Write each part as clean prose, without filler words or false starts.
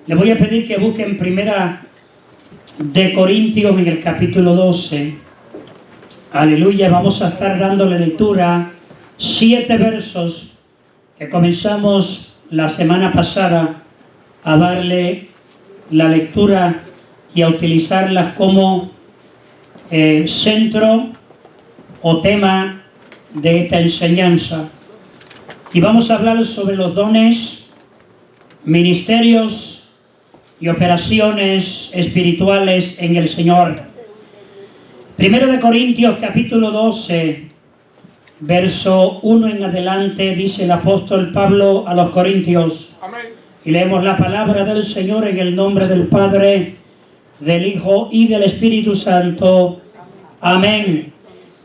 Le voy a pedir que busquen Primera de Corintios en el capítulo 12. Aleluya, vamos a estar dándole lectura 7 versos que comenzamos la semana pasada a darle la lectura y a utilizarlas como centro o tema de esta enseñanza. Y vamos a hablar sobre los dones, ministerios y operaciones espirituales en el Señor. Primero de Corintios capítulo 12, verso 1 en adelante, dice el apóstol Pablo a los Corintios. Amén. Y leemos la palabra del Señor en el nombre del Padre, del Hijo y del Espíritu Santo. Amén.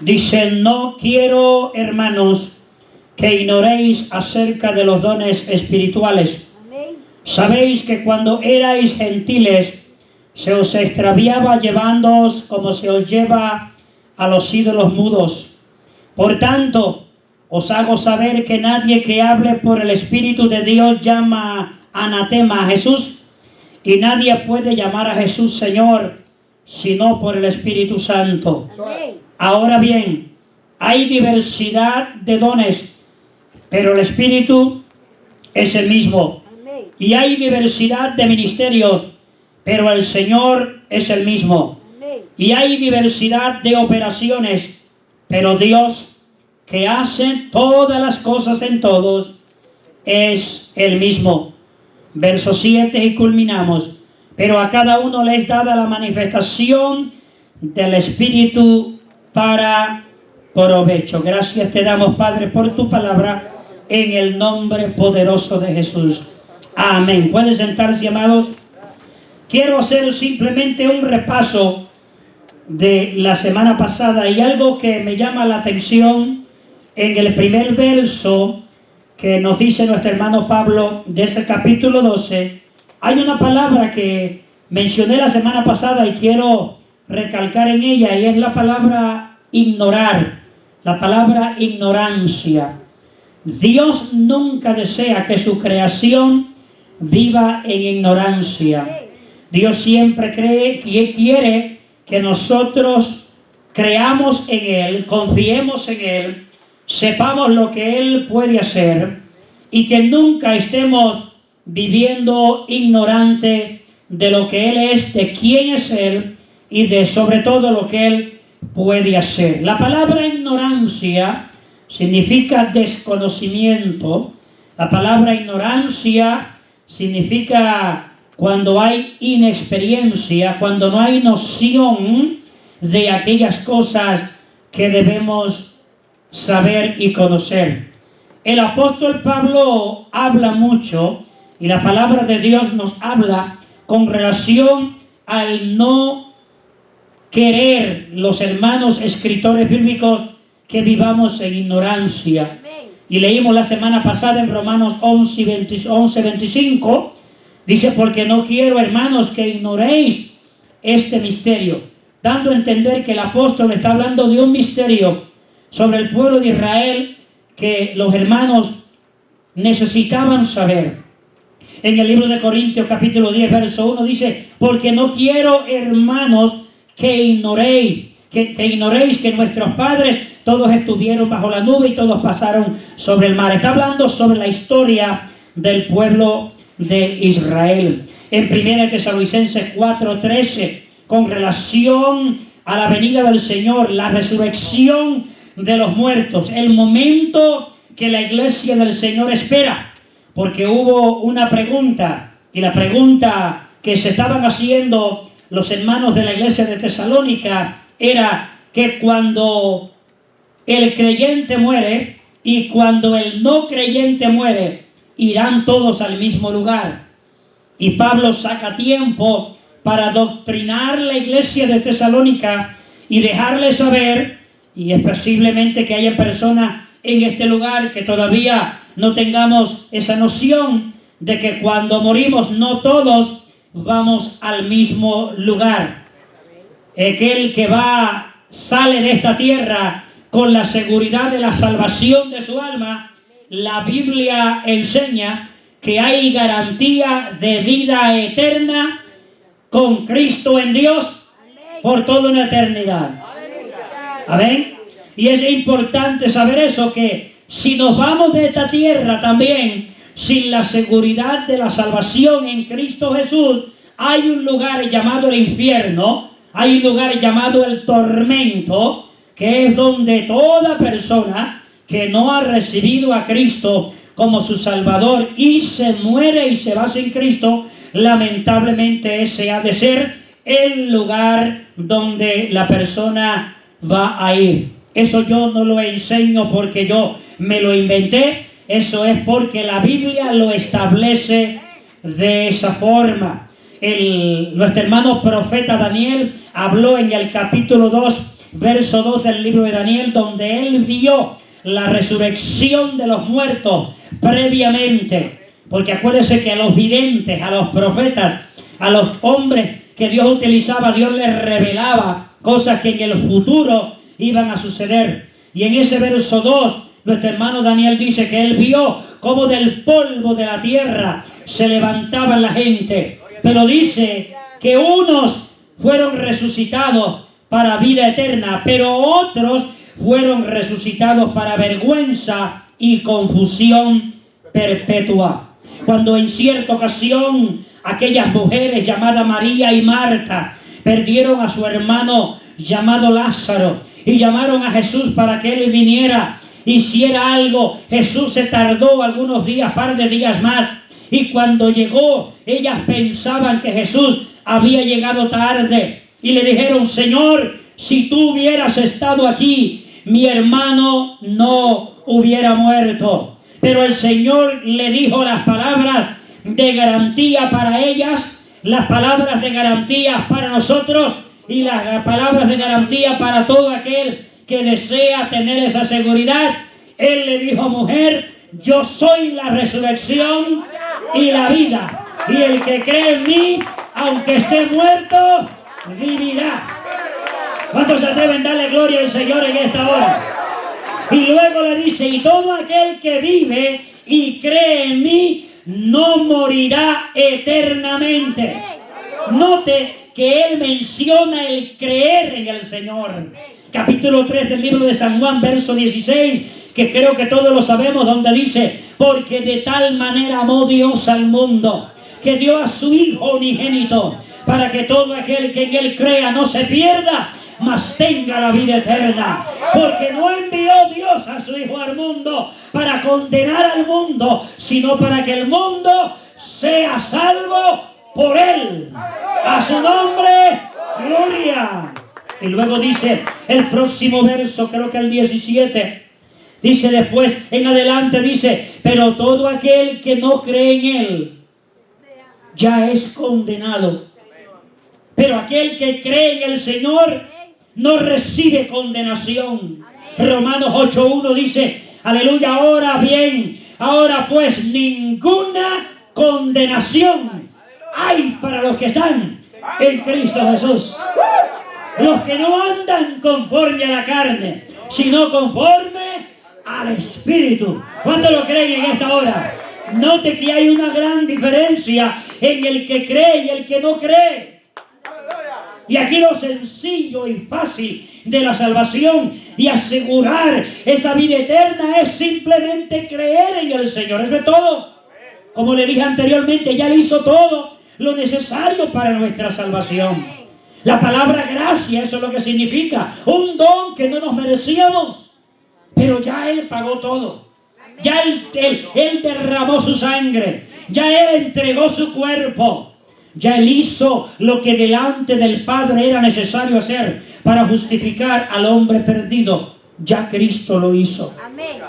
Dice: no quiero, hermanos, que ignoréis acerca de los dones espirituales. Sabéis que cuando erais gentiles se os extraviaba llevándoos como se os lleva a los ídolos mudos. Por tanto, os hago saber que nadie que hable por el Espíritu de Dios llama anatema a Jesús, y nadie puede llamar a Jesús Señor sino por el Espíritu Santo. Ahora bien, hay diversidad de dones, pero el Espíritu es el mismo. Y hay diversidad de ministerios, pero el Señor es el mismo. Y hay diversidad de operaciones, pero Dios, que hace todas las cosas en todos, es el mismo. Verso 7 y culminamos. Pero a cada uno le es dada la manifestación del Espíritu para provecho. Gracias te damos, Padre, por tu palabra, en el nombre poderoso de Jesús. Amén. Pueden sentarse, amados. Quiero hacer simplemente un repaso de la semana pasada y algo que me llama la atención en el primer verso que nos dice nuestro hermano Pablo de ese capítulo 12. Hay una palabra que mencioné la semana pasada y quiero recalcar en ella, y es la palabra ignorar, la palabra ignorancia. Dios nunca desea que su creación viva en ignorancia. Dios siempre quiere que nosotros creamos en Él, confiemos en Él, sepamos lo que Él puede hacer y que nunca estemos viviendo ignorante de lo que Él es, de quién es Él y de sobre todo lo que Él puede hacer. La palabra ignorancia significa desconocimiento. La palabra ignorancia significa cuando hay inexperiencia, cuando no hay noción de aquellas cosas que debemos saber y conocer. El apóstol Pablo habla mucho, y la palabra de Dios nos habla con relación al no querer, los hermanos escritores bíblicos, que vivamos en ignorancia. Y leímos la semana pasada en Romanos 11:25, dice: porque no quiero, hermanos, que ignoréis este misterio, dando a entender que el apóstol está hablando de un misterio sobre el pueblo de Israel que los hermanos necesitaban saber. En el libro de Corintios capítulo 10 verso 1 dice: porque no quiero, hermanos, que ignoréis que nuestros padres todos estuvieron bajo la nube y todos pasaron sobre el mar. Está hablando sobre la historia del pueblo de Israel. En 1 Tesalonicenses 4:13, con relación a la venida del Señor, la resurrección de los muertos, el momento que la iglesia del Señor espera, porque hubo una pregunta, y la pregunta que se estaban haciendo los hermanos de la iglesia de Tesalónica era que cuando el creyente muere y cuando el no creyente muere, irán todos al mismo lugar. Y Pablo saca tiempo para doctrinar la iglesia de Tesalónica y dejarle saber, y es posiblemente que haya personas en este lugar que todavía no tengamos esa noción de que cuando morimos no todos vamos al mismo lugar. Aquel que sale de esta tierra con la seguridad de la salvación de su alma. La Biblia enseña que hay garantía de vida eterna con Cristo en Dios por toda una eternidad. Amén. Y es importante saber eso, que si nos vamos de esta tierra también sin la seguridad de la salvación en Cristo Jesús, hay un lugar llamado el infierno, hay un lugar llamado el tormento, que es donde toda persona que no ha recibido a Cristo como su Salvador y se muere y se va sin Cristo, lamentablemente ese ha de ser el lugar donde la persona va a ir. Eso yo no lo enseño porque yo me lo inventé, eso es porque la Biblia lo establece de esa forma. Nuestro hermano profeta Daniel habló en el capítulo 2, verso 2 del libro de Daniel, donde él vio la resurrección de los muertos previamente. Porque acuérdense que a los videntes, a los profetas, a los hombres que Dios utilizaba, Dios les revelaba cosas que en el futuro iban a suceder. Y en ese verso 2, nuestro hermano Daniel dice que él vio cómo del polvo de la tierra se levantaba la gente. Pero dice que unos fueron resucitados para vida eterna, pero otros fueron resucitados para vergüenza y confusión perpetua. Cuando en cierta ocasión aquellas mujeres llamadas María y Marta perdieron a su hermano llamado Lázaro y llamaron a Jesús para que él viniera, hiciera algo, Jesús se tardó algunos días, par de días más, y cuando llegó ellas pensaban que Jesús había llegado tarde y le dijeron: Señor, si tú hubieras estado aquí, mi hermano no hubiera muerto. Pero el Señor le dijo las palabras de garantía para ellas, las palabras de garantía para nosotros y las palabras de garantía para todo aquel que desea tener esa seguridad. Él le dijo: mujer, yo soy la resurrección y la vida, y el que cree en mí, aunque esté muerto, vivirá. ¿Cuántos se atreven a darle gloria al Señor en esta hora? Y luego le dice: y todo aquel que vive y cree en mí no morirá eternamente. Note que él menciona el creer en el Señor. Capítulo 3 del libro de San Juan, verso 16, que creo que todos lo sabemos, donde dice: porque de tal manera amó Dios al mundo, que dio a su Hijo unigénito, para que todo aquel que en él crea no se pierda, mas tenga la vida eterna. Porque no envió Dios a su Hijo al mundo para condenar al mundo, sino para que el mundo sea salvo por él. A su nombre, gloria. Y luego dice el próximo verso, creo que el 17, dice después en adelante, dice: pero todo aquel que no cree en él ya es condenado. Pero aquel que cree en el Señor no recibe condenación. Romanos 8:1 dice: aleluya, ahora pues ninguna condenación hay para los que están en Cristo Jesús. Los que no andan conforme a la carne, sino conforme al Espíritu. ¿Cuántos lo creen en esta hora? Note que hay una gran diferencia en el que cree y el que no cree. Y aquí lo sencillo y fácil de la salvación y asegurar esa vida eterna es simplemente creer en el Señor. Eso es todo. Como le dije anteriormente, ya Él hizo todo lo necesario para nuestra salvación. La palabra gracia, eso es lo que significa. Un don que no nos merecíamos, pero ya Él pagó todo. Ya Él derramó su sangre. Ya Él entregó su cuerpo. Ya Él hizo lo que delante del Padre era necesario hacer para justificar al hombre perdido. Ya Cristo lo hizo.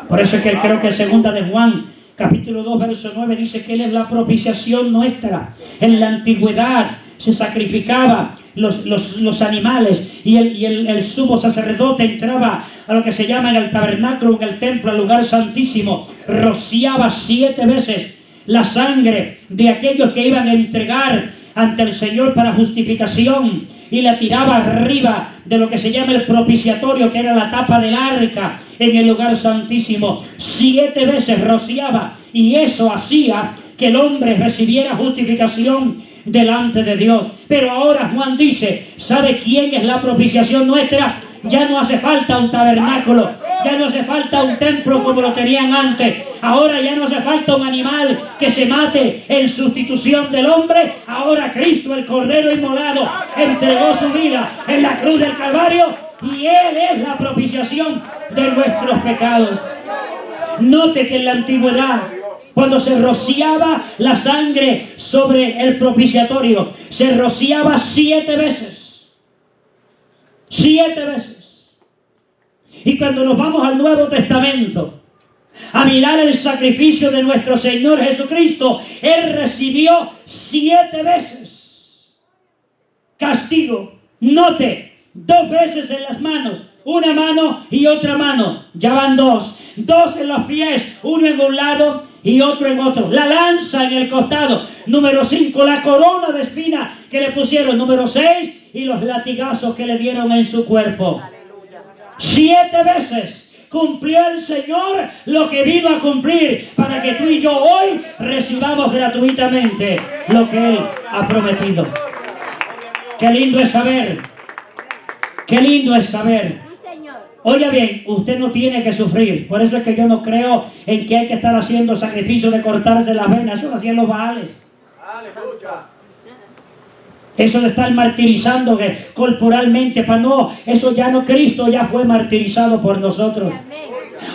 Por eso es que creo que segunda de Juan, capítulo 2, verso 9, dice que Él es la propiciación nuestra. En la antigüedad se sacrificaba los animales y el sumo sacerdote entraba a lo que se llama en el tabernáculo, en el templo, al lugar santísimo, rociaba 7 veces la sangre de aquellos que iban a entregar ante el Señor para justificación y la tiraba arriba de lo que se llama el propiciatorio, que era la tapa del arca en el lugar santísimo. 7 veces rociaba, y eso hacía que el hombre recibiera justificación delante de Dios. Pero ahora Juan dice, ¿sabe quién es la propiciación nuestra? Ya no hace falta un tabernáculo, ya no hace falta un templo como lo tenían antes. Ahora ya no hace falta un animal que se mate en sustitución del hombre. Ahora Cristo, el Cordero inmolado, entregó su vida en la cruz del Calvario y Él es la propiciación de nuestros pecados. Note que en la antigüedad, cuando se rociaba la sangre sobre el propiciatorio, se rociaba 7 veces. 7 veces. Y cuando nos vamos al Nuevo Testamento, a mirar el sacrificio de nuestro Señor Jesucristo, Él recibió 7 veces castigo. Note, 2 veces en las manos, una mano y otra mano, ya van 2. 2 en los pies, uno en un lado y otro en otro. La lanza en el costado, número 5. La corona de espina que le pusieron, número 6. Y los latigazos que le dieron en su cuerpo. 7 veces cumplió el Señor lo que vino a cumplir para que tú y yo hoy recibamos gratuitamente lo que Él ha prometido. Qué lindo es saber. Qué lindo es saber. Oiga bien, usted no tiene que sufrir. Por eso es que yo no creo en que hay que estar haciendo sacrificios de cortarse las venas. Eso lo hacían los Baales. Aleluya. Eso de estar martirizando corporalmente, para no, eso ya no, Cristo ya fue martirizado por nosotros.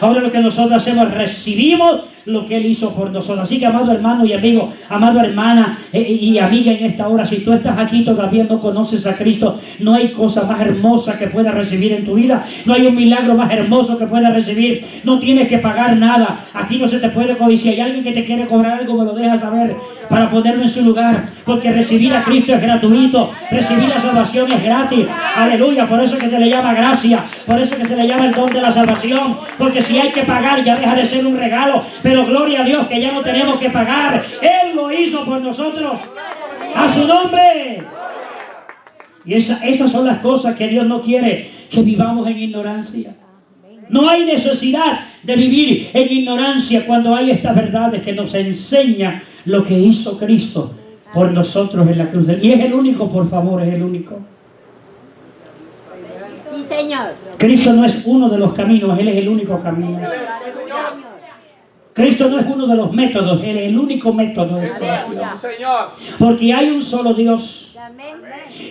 Ahora lo que nosotros hacemos, recibimos lo que Él hizo por nosotros. Así que, amado hermano y amigo, amada hermana y amiga en esta hora, si tú estás aquí todavía no conoces a Cristo, no hay cosa más hermosa que puedas recibir en tu vida. No hay un milagro más hermoso que puedas recibir. No tienes que pagar nada. Aquí no se te puede cobrar. Si hay alguien que te quiere cobrar algo, me lo deja saber para ponerlo en su lugar. Porque recibir a Cristo es gratuito. Recibir la salvación es gratis. Aleluya. Por eso es que se le llama gracia. Por eso es que se le llama el don de la salvación. Porque si hay que pagar, ya deja de ser un regalo. Pero gloria a Dios que ya no tenemos que pagar. Él lo hizo por nosotros. A su nombre. Y esas son las cosas que Dios no quiere que vivamos en ignorancia. No hay necesidad de vivir en ignorancia cuando hay estas verdades que nos enseña lo que hizo Cristo por nosotros en la cruz. Y es el único, por favor, es el único. Sí, Señor. Cristo no es uno de los caminos, Él es el único camino. Cristo no es uno de los métodos, Él es el único método de salvación. Porque hay un solo Dios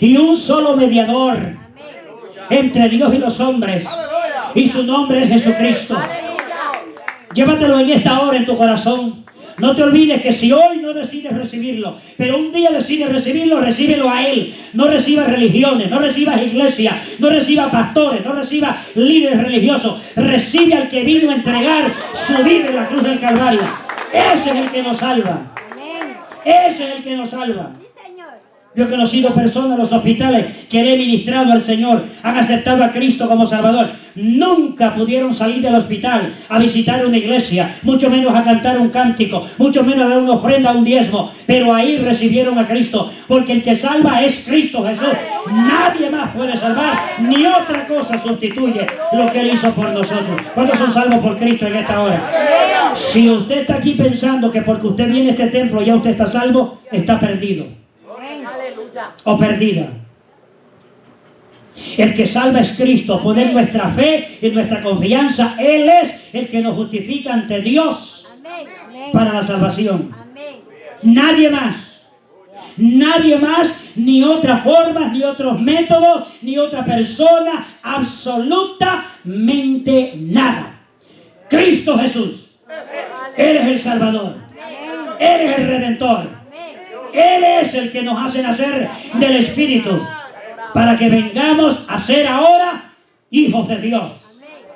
y un solo mediador entre Dios y los hombres. Y su nombre es Jesucristo. Llévatelo en esta hora en tu corazón. No te olvides que si hoy no decides recibirlo, pero un día decides recibirlo, recíbelo a Él. No recibas religiones, no recibas iglesias, no recibas pastores, no recibas líderes religiosos. Recibe al que vino a entregar su vida en la cruz del Calvario. Ese es el que nos salva. Ese es el que nos salva. Yo he conocido personas en los hospitales que le he ministrado al Señor, han aceptado a Cristo como Salvador. Nunca pudieron salir del hospital a visitar una iglesia, mucho menos a cantar un cántico, mucho menos a dar una ofrenda, un diezmo. Pero ahí recibieron a Cristo, porque el que salva es Cristo Jesús. Nadie más puede salvar, ni otra cosa sustituye lo que Él hizo por nosotros. ¿Cuántos son salvos por Cristo en esta hora? Si usted está aquí pensando que porque usted viene a este templo ya usted está salvo, está perdido. O perdida. El que salva es Cristo. Poner nuestra fe y nuestra confianza. Él es el que nos justifica ante Dios para la salvación. Nadie más. Nadie más, ni otras formas, ni otros métodos, ni otra persona, absolutamente nada. Cristo Jesús. Él es el Salvador. Él es el Redentor. Él es el que nos hace nacer del Espíritu para que vengamos a ser ahora hijos de Dios.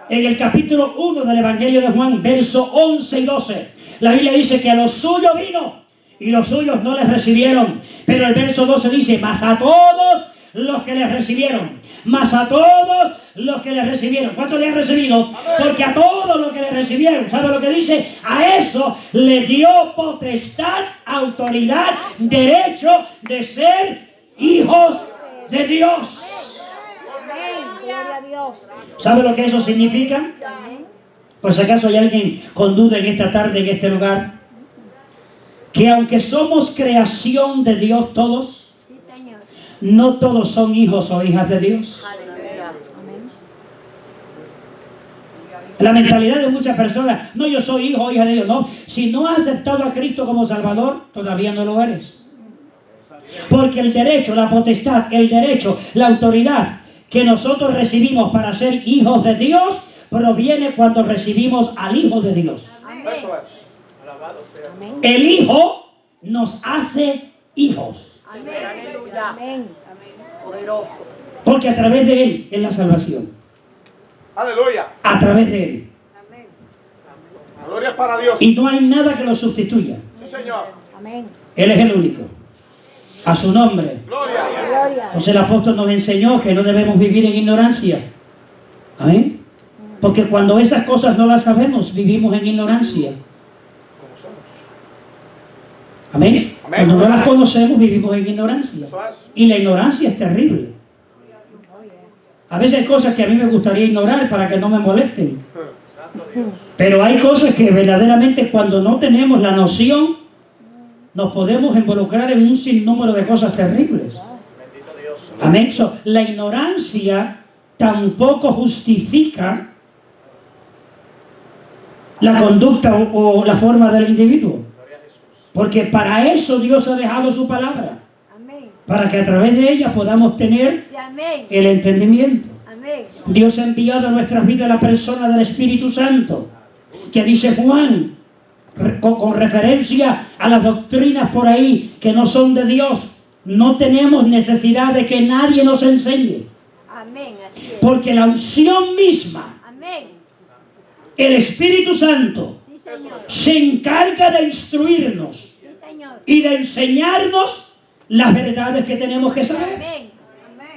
En el capítulo 1 del Evangelio de Juan, versos 11 y 12, la Biblia dice que a los suyos vino y los suyos no les recibieron. Pero el verso 12 dice, mas a todos los que les recibieron, mas a todos los que les recibieron. ¿Cuántos le han recibido? Porque a todos los que les recibieron, ¿sabe lo que dice? A eso le dio potestad, autoridad, derecho de ser hijos de Dios. ¿Sabe lo que eso que aunque somos creación de Dios todos, Sí, Señor. no todos son hijos o hijas de Dios. Aleluya. La mentalidad de muchas personas, no, yo soy hijo o hija de Dios. No, si no has aceptado a Cristo como Salvador, todavía no lo eres. Porque el derecho, la potestad, el derecho, la autoridad que nosotros recibimos para ser hijos de Dios proviene cuando recibimos al Hijo de Dios. Amén. Eso es. Alabado sea. Amén. El Hijo nos hace hijos. Amén. Aleluya. Amén. Poderoso. Porque a través de Él es la salvación. Aleluya. A través de Él. La gloria es para Dios. Y no hay nada que lo sustituya. Sí, Señor. Amén. Él es el único. A su nombre. Gloria. Gloria. Entonces el apóstol nos enseñó que no debemos vivir en ignorancia. ¿Amén? Porque cuando esas cosas no las sabemos, vivimos en ignorancia. ¿Amén? Amén. Cuando no las conocemos, vivimos en ignorancia. Eso es. Y la ignorancia es terrible. A veces hay cosas que a mí me gustaría ignorar para que no me molesten. Santo Dios. Pero hay cosas que verdaderamente cuando no tenemos la noción, nos podemos involucrar en un sinnúmero de cosas terribles. Bendito Dios. Amén. So, la ignorancia tampoco justifica la conducta o la forma del individuo. Gloria a Jesús. Porque para eso Dios ha dejado su palabra. Amén. Para que a través de ella podamos tener Sí, amén. el entendimiento. Amén. Dios ha enviado a nuestras vidas la persona del Espíritu Santo, que dice Juan, con referencia a las doctrinas por ahí que no son de Dios, no tenemos necesidad de que nadie nos enseñe, Amén. Así es. porque la unción misma, Amén. el Espíritu Santo, Sí, Señor. se encarga de instruirnos Sí, Señor. y de enseñarnos las verdades que tenemos que saber. Amén.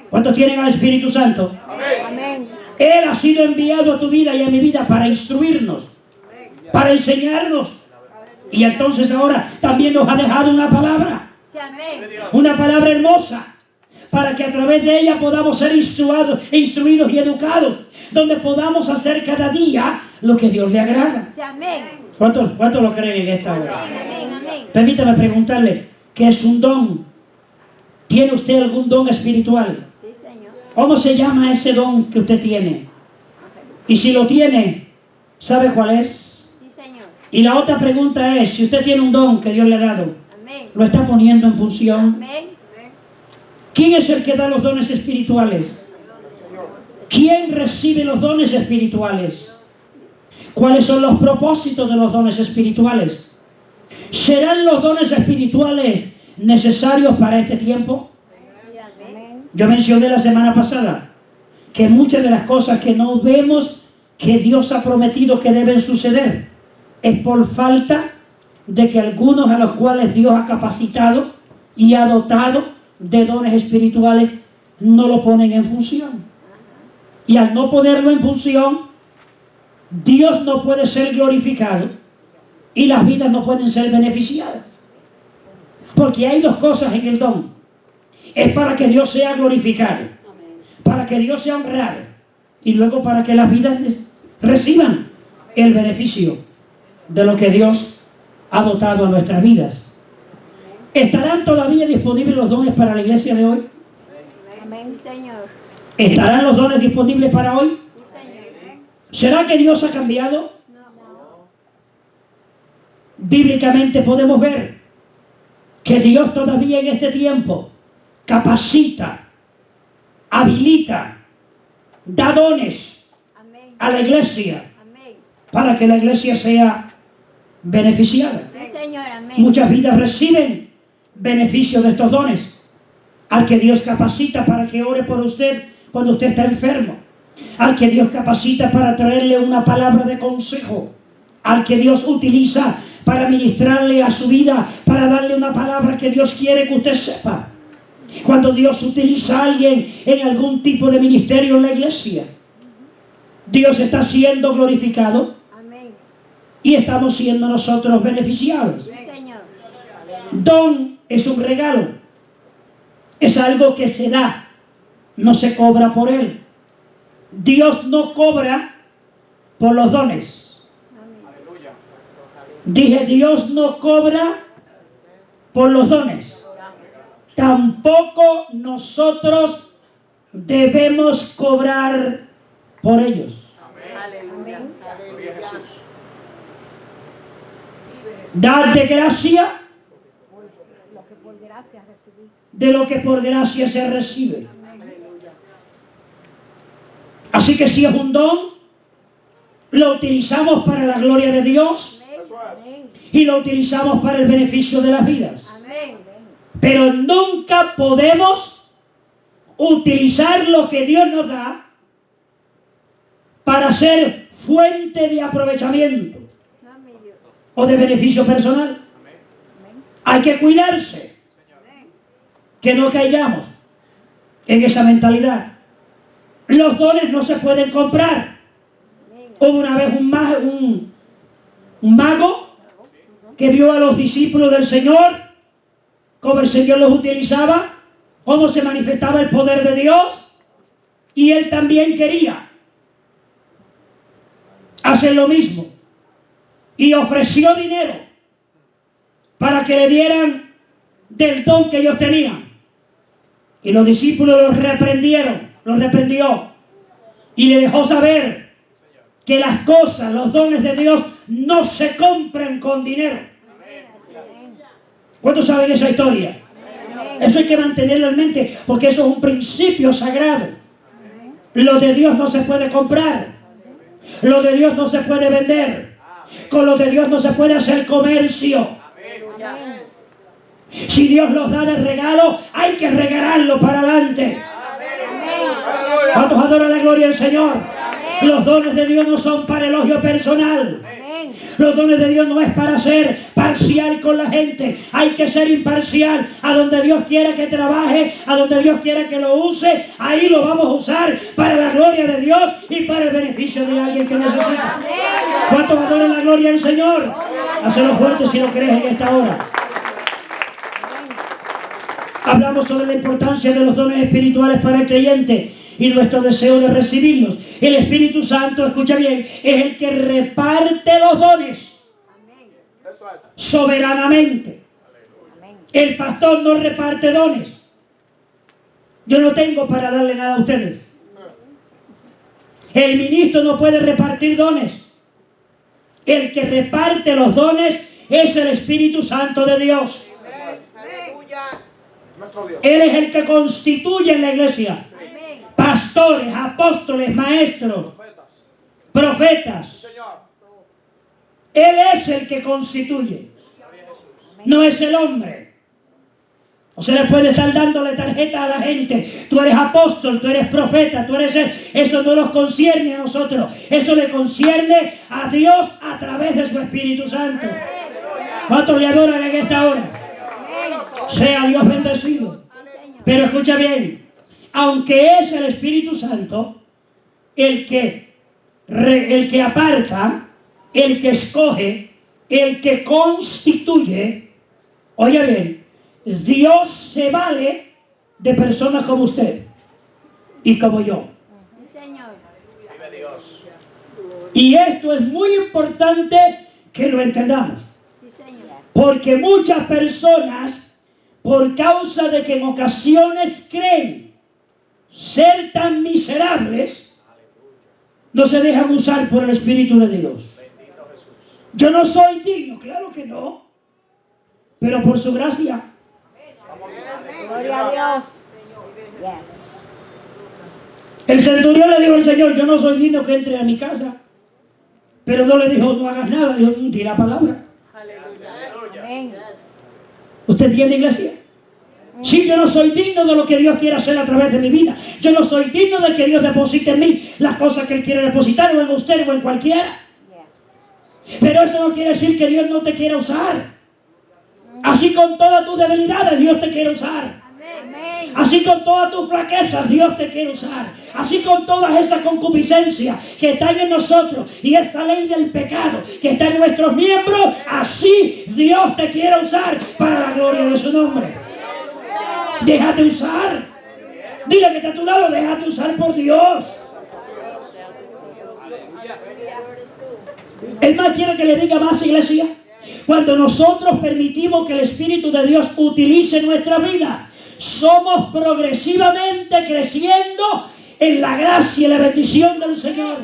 ¿Cuántos tienen al Espíritu Santo? Amén. Amén. Él ha sido enviado a tu vida y a mi vida para instruirnos, para enseñarnos. Y entonces ahora también nos ha dejado una palabra hermosa, para que a través de ella podamos ser instruidos y educados, donde podamos hacer cada día lo que Dios le agrada. Sí, amén. ¿Cuántos lo creen en esta hora? Amén. Amén. Permítame preguntarle, ¿qué es un don? ¿Tiene usted algún don espiritual? Sí, Señor. ¿Cómo se llama ese don que usted tiene? Y si lo tiene, ¿sabe cuál es? Sí, Señor. Y la otra pregunta es, si usted tiene un don que Dios le ha dado, Amén. ¿lo está poniendo en función? Amén. ¿Quién es el que da los dones espirituales? ¿Quién recibe los dones espirituales? ¿Cuáles son los propósitos de los dones espirituales? ¿Serán los dones espirituales necesarios para este tiempo? Sí, amén. Yo mencioné la semana pasada que muchas de las cosas que no vemos que Dios ha prometido que deben suceder es por falta de que algunos a los cuales Dios ha capacitado y ha dotado de dones espirituales no lo ponen en función. Y al no ponerlo en función, Dios no puede ser glorificado y las vidas no pueden ser beneficiadas. Porque hay dos cosas en el don. Es para que Dios sea glorificado, para que Dios sea honrado y luego para que las vidas reciban el beneficio de lo que Dios ha dotado a nuestras vidas. ¿Estarán todavía disponibles los dones para la iglesia de hoy? Amén, Señor. ¿Estarán los dones disponibles para hoy? Sí, Señor. ¿Será que Dios ha cambiado? No. Bíblicamente podemos ver que Dios todavía en este tiempo capacita, habilita, da dones Amén. a la iglesia Amén. para que la iglesia sea beneficiada. Sí, Señor. Amén. Muchas vidas reciben beneficios de estos dones. Al que Dios capacita para que ore por usted cuando usted está enfermo. Al que Dios capacita para traerle una palabra de consejo. Al que Dios utiliza para ministrarle a su vida, para darle una palabra que Dios quiere que usted sepa. Cuando Dios utiliza a alguien en algún tipo de ministerio en la iglesia, Dios está siendo glorificado Amén. y estamos siendo nosotros beneficiados. Sí, Señor. Don es un regalo, es algo que se da, no se cobra por él. Dios no cobra por los dones. Amén. Aleluya. Dije, Dios no cobra por los dones, tampoco nosotros debemos cobrar por ellos. Amén. Gloria a Jesús. Dad de gracia Lo que por gracia recibí. de lo que por gracia se recibe. Así que si es un don, lo utilizamos para la gloria de Dios Amén. y lo utilizamos para el beneficio de las vidas. Amén. Pero nunca podemos utilizar lo que Dios nos da para ser fuente de aprovechamiento No, mi Dios. o de beneficio personal. Hay que cuidarse que no caigamos en esa mentalidad. Los dones no se pueden comprar. Hubo una vez un mago que vio a los discípulos del Señor, cómo el Señor los utilizaba, cómo se manifestaba el poder de Dios, y él también quería hacer lo mismo. Y ofreció dinero para que le dieran del don que ellos tenían. Y los discípulos los reprendió y le dejó saber que las cosas, los dones de Dios no se compran con dinero. ¿Cuántos saben esa historia? Eso hay que mantenerlo en mente, porque eso es un principio sagrado. Lo de Dios no se puede comprar. Lo de Dios no se puede vender. Con lo de Dios no se puede hacer comercio. Si Dios los da de regalo, hay que regalarlo para adelante. ¿Cuántos adoran la gloria del Señor? Los dones de Dios no son para elogio personal. Los dones de Dios no es para ser parcial con la gente. Hay que ser imparcial. A donde Dios quiera que trabaje, a donde Dios quiera que lo use, ahí lo vamos a usar para la gloria de Dios y para el beneficio de alguien que necesita. ¿Cuántos adoran la gloria del Señor? Hazlo fuerte si lo crees en esta hora. Hablamos sobre la importancia de los dones espirituales para el creyente y nuestro deseo de recibirlos. El Espíritu Santo, escucha bien, es el que reparte los dones soberanamente. El pastor no reparte dones. Yo no tengo para darle nada a ustedes. El ministro no puede repartir dones. El que reparte los dones es el Espíritu Santo de Dios. Él es el que constituye en la iglesia pastores, apóstoles, maestros, profetas. Él es el que constituye, no es el hombre. O se le puede estar dándole tarjeta a la gente. Tú eres apóstol, tú eres profeta, tú eres... Eso no nos concierne a nosotros. Eso le concierne a Dios a través de su Espíritu Santo. ¿Cuántos le adoran en esta hora? Sea Dios bendecido. Pero escucha bien, aunque es el Espíritu Santo el que aparta, el que escoge, el que constituye, oye bien, Dios se vale de personas como usted y como yo. Vive Dios. Y esto es muy importante que lo entendamos. Porque muchas personas, por causa de que en ocasiones creen ser tan miserables, no se dejan usar por el Espíritu de Dios. Yo no soy digno, claro que no, pero por su gracia. Gloria a Dios. El centurión le dijo al Señor, yo no soy digno que entre a mi casa, pero no le dijo, no hagas nada, dijo, di la palabra. Amén. ¿Usted entiende, iglesia? Sí, yo no soy digno de lo que Dios quiere hacer a través de mi vida. Yo no soy digno de que Dios deposite en mí las cosas que Él quiere depositar, o en usted o en cualquiera. Pero eso no quiere decir que Dios no te quiera usar. Así con todas tus debilidades, Dios te quiere usar. Así con todas tus flaquezas, Dios te quiere usar. Así con todas esas concupiscencias que están en nosotros y esta ley del pecado que está en nuestros miembros, así Dios te quiere usar para la gloria de su nombre. Déjate usar. Dile que está a tu lado, déjate usar por Dios. ¿El más quiere que le diga más, iglesia? Cuando nosotros permitimos que el Espíritu de Dios utilice nuestra vida, somos progresivamente creciendo en la gracia y la bendición del Señor.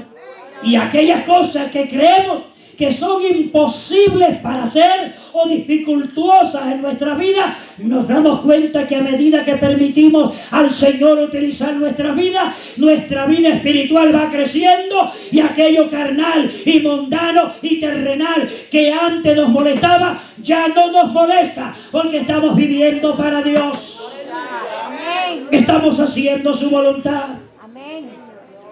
Y aquellas cosas que creemos que son imposibles para hacer o dificultuosas en nuestra vida, nos damos cuenta que a medida que permitimos al Señor utilizar nuestra vida espiritual va creciendo, y aquello carnal y mundano y terrenal que antes nos molestaba, ya no nos molesta, porque estamos viviendo para Dios. Amén. Estamos haciendo su voluntad. Amén.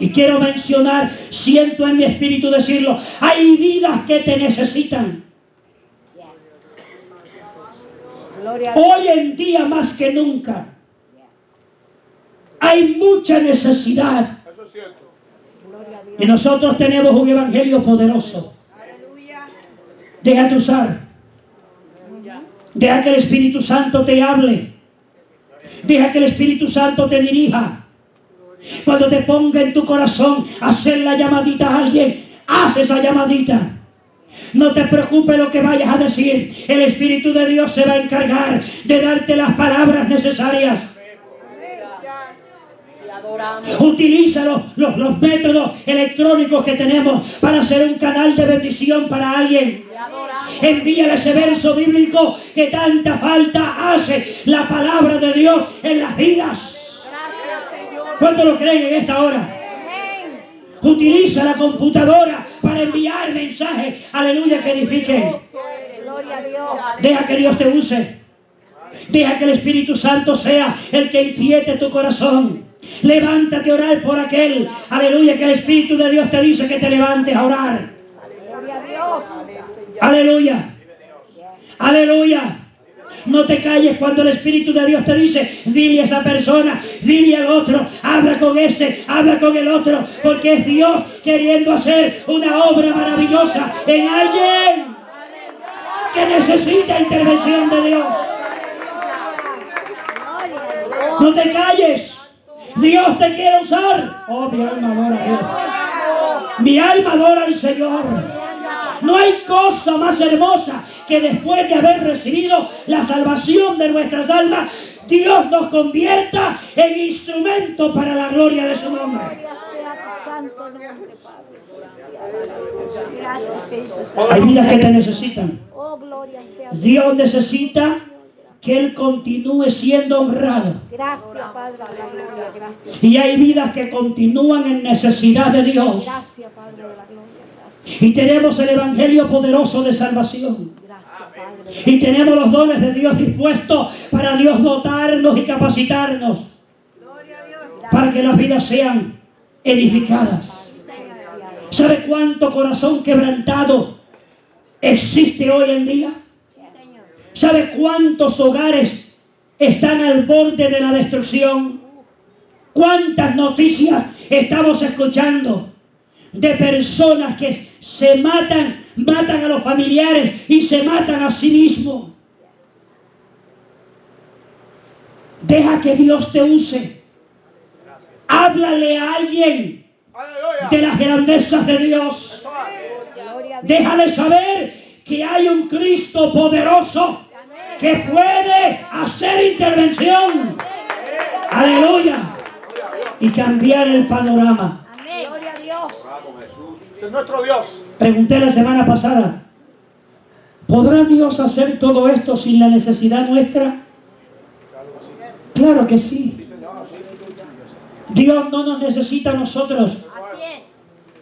Y quiero mencionar, siento en mi espíritu decirlo, hay vidas que te necesitan. Gloria a Dios. Hoy en día más que nunca hay mucha necesidad. Eso es cierto. Gloria a Dios. Y nosotros tenemos un evangelio poderoso. Déjate usar. Deja que el Espíritu Santo te hable. Deja que el Espíritu Santo te dirija. Cuando te ponga en tu corazón hacer la llamadita a alguien, haz esa llamadita. No te preocupes lo que vayas a decir. El Espíritu de Dios se va a encargar de darte las palabras necesarias. Utiliza los métodos electrónicos que tenemos para hacer un canal de bendición para alguien. Envíale ese verso bíblico que tanta falta hace la palabra de Dios en las vidas. ¿Cuántos lo creen en esta hora? Amén. Utiliza la computadora para enviar mensajes, aleluya, que edifiquen. Gloria a Dios. Deja que Dios te use. Deja que el Espíritu Santo sea el que inquiete tu corazón. Levántate a orar por aquel, aleluya, que el Espíritu de Dios te dice que te levantes a orar. Gloria a Dios. Aleluya. Aleluya. No te calles cuando el Espíritu de Dios te dice, dile a esa persona, dile al otro, habla con este, habla con el otro, porque es Dios queriendo hacer una obra maravillosa en alguien que necesita intervención de Dios. No te calles. Dios te quiere usar. Oh, mi alma adora a Dios. Mi alma adora al Señor. No hay cosa más hermosa que después de haber recibido la salvación de nuestras almas, Dios nos convierta en instrumento para la gloria de su nombre. Gloria sea tu santo nombre, Padre. Gracias, Espíritu Santo. Hay vidas que te necesitan. Oh, gloria sea tu Dios necesita que Él continúe siendo honrado. Gracias, Padre de la gloria. Gracias. Y hay vidas que continúan en necesidad de Dios. Gracias, Padre de la gloria. Gracias. Y tenemos el evangelio poderoso de salvación. Gracias, Padre. Y tenemos los dones de Dios dispuestos para Dios dotarnos y capacitarnos. Para que las vidas sean edificadas. ¿Sabe cuánto corazón quebrantado existe hoy en día? ¿Sabe cuántos hogares están al borde de la destrucción? ¿Cuántas noticias estamos escuchando de personas que se matan a los familiares y se matan a sí mismos? Deja que Dios te use. Háblale a alguien de las grandezas de Dios. Gloria a Dios. Déjale saber que hay un Cristo poderoso que puede hacer intervención. Aleluya. Y cambiar el panorama. Gloria a Dios. Vamos, Jesús. Ese es nuestro Dios. Pregunté la semana pasada, ¿podrá Dios hacer todo esto sin la necesidad nuestra? Claro que sí. Dios no nos necesita a nosotros, Así es,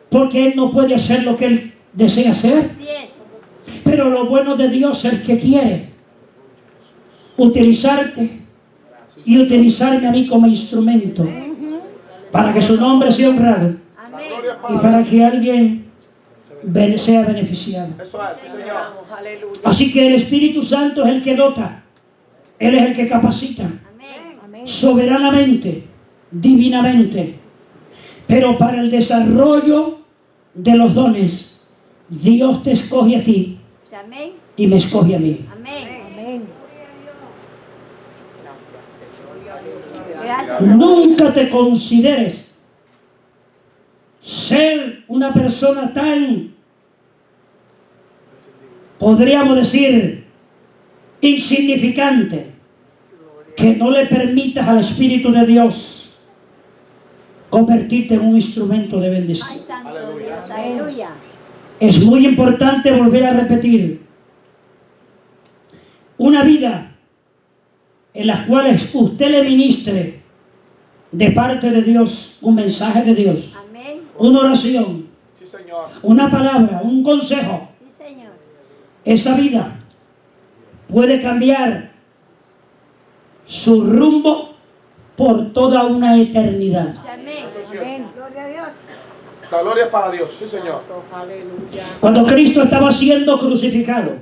porque Él no puede hacer lo que Él desea hacer. así es. Pero lo bueno de Dios es que quiere utilizarte y utilizarme a mí como instrumento para que su nombre sea honrado Amén. Gloria al y Padre. para que alguien sea beneficiado. Eso es, sí, Señor. Así que el Espíritu Santo es el que dota, Él es el que capacita Amén. Amén. soberanamente, divinamente. Pero para el desarrollo de los dones, Dios te escoge a ti Amén. y me escoge a mí. Amén. Amén. Gracias. Nunca te consideres ser una persona tan podríamos decir, insignificante, que no le permitas al Espíritu de Dios convertirte en un instrumento de bendición. Ay, santo Dios, aleluya. Es muy importante volver a repetir una vida en la cual usted le ministre de parte de Dios un mensaje de Dios, Amén. una oración, Sí, Señor. una palabra, un consejo. Sí, Señor. Esa vida puede cambiar su rumbo por toda una eternidad. Amén. Amén. Gloria a Dios. La gloria es para Dios. Sí, Señor. Cuando Cristo estaba siendo crucificado,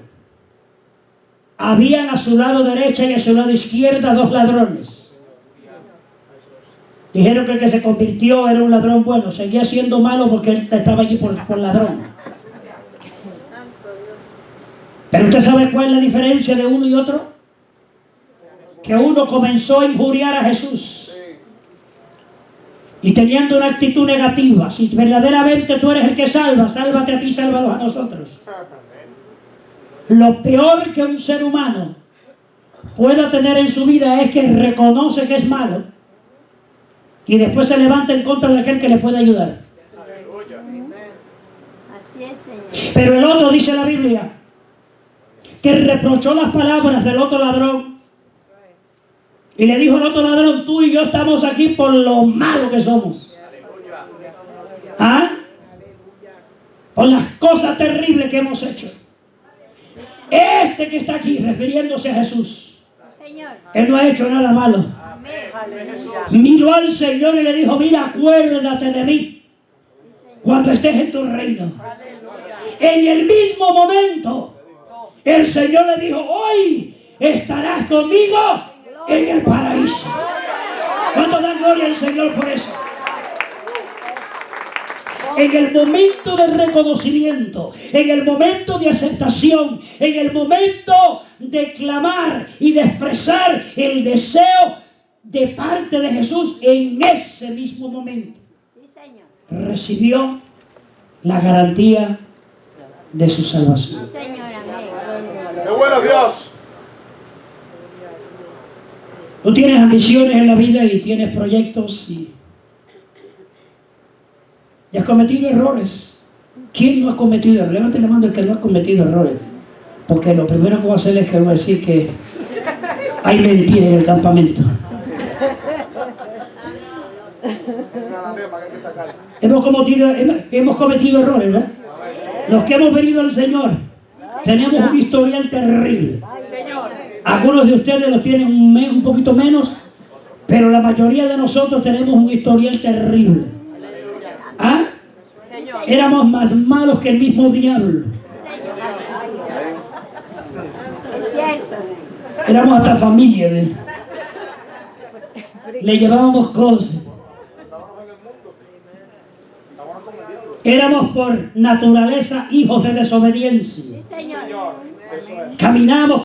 habían a su lado derecha y a su lado izquierda dos ladrones. Dijeron que el que se convirtió era un ladrón bueno, seguía siendo malo porque él estaba allí por ladrón. Pero usted sabe cuál es la diferencia de uno y otro. Que uno comenzó a injuriar a Jesús y teniendo una actitud negativa. Si verdaderamente tú eres el que salva, sálvate a ti, sálvalos a nosotros. Lo peor que un ser humano pueda tener en su vida es que reconoce que es malo y después se levanta en contra de aquel que le puede ayudar. Así es, Señor. Pero el otro, dice la Biblia, que reprochó las palabras del otro ladrón y le dijo al otro ladrón: tú y yo estamos aquí por lo malo que somos. ¿Ah? Por las cosas terribles que hemos hecho. Este que está aquí, refiriéndose a Jesús, Señor. él no ha hecho nada malo. Amén. Miró al Señor y le dijo: mira, acuérdate de mí cuando estés en tu reino. En el mismo momento, el Señor le dijo: hoy estarás conmigo en el paraíso. ¿Cuánto dan gloria al Señor por eso? En el momento de reconocimiento, en el momento de aceptación, en el momento de clamar y de expresar el deseo de parte de Jesús, en ese mismo momento Sí, Señor. recibió la garantía de su salvación. Sí, Señor. Amén. ¡Qué bueno Dios! Tú tienes ambiciones en la vida y tienes proyectos y has cometido errores. ¿Quién no ha cometido errores? Levante la mano el que no ha cometido errores. Porque lo primero que voy a hacer es que voy a decir que hay mentira en el campamento. Hemos cometido errores, ¿verdad? Los que hemos venido al Señor tenemos un historial terrible. Algunos de ustedes los tienen un poquito menos, pero la mayoría de nosotros tenemos un historial terrible. ¿Ah? Éramos más malos que el mismo diablo. Es cierto. Éramos hasta familia de él. Le llevábamos cosas. Éramos por naturaleza hijos de desobediencia. Sí, Señor. Señor, eso es. Caminábamos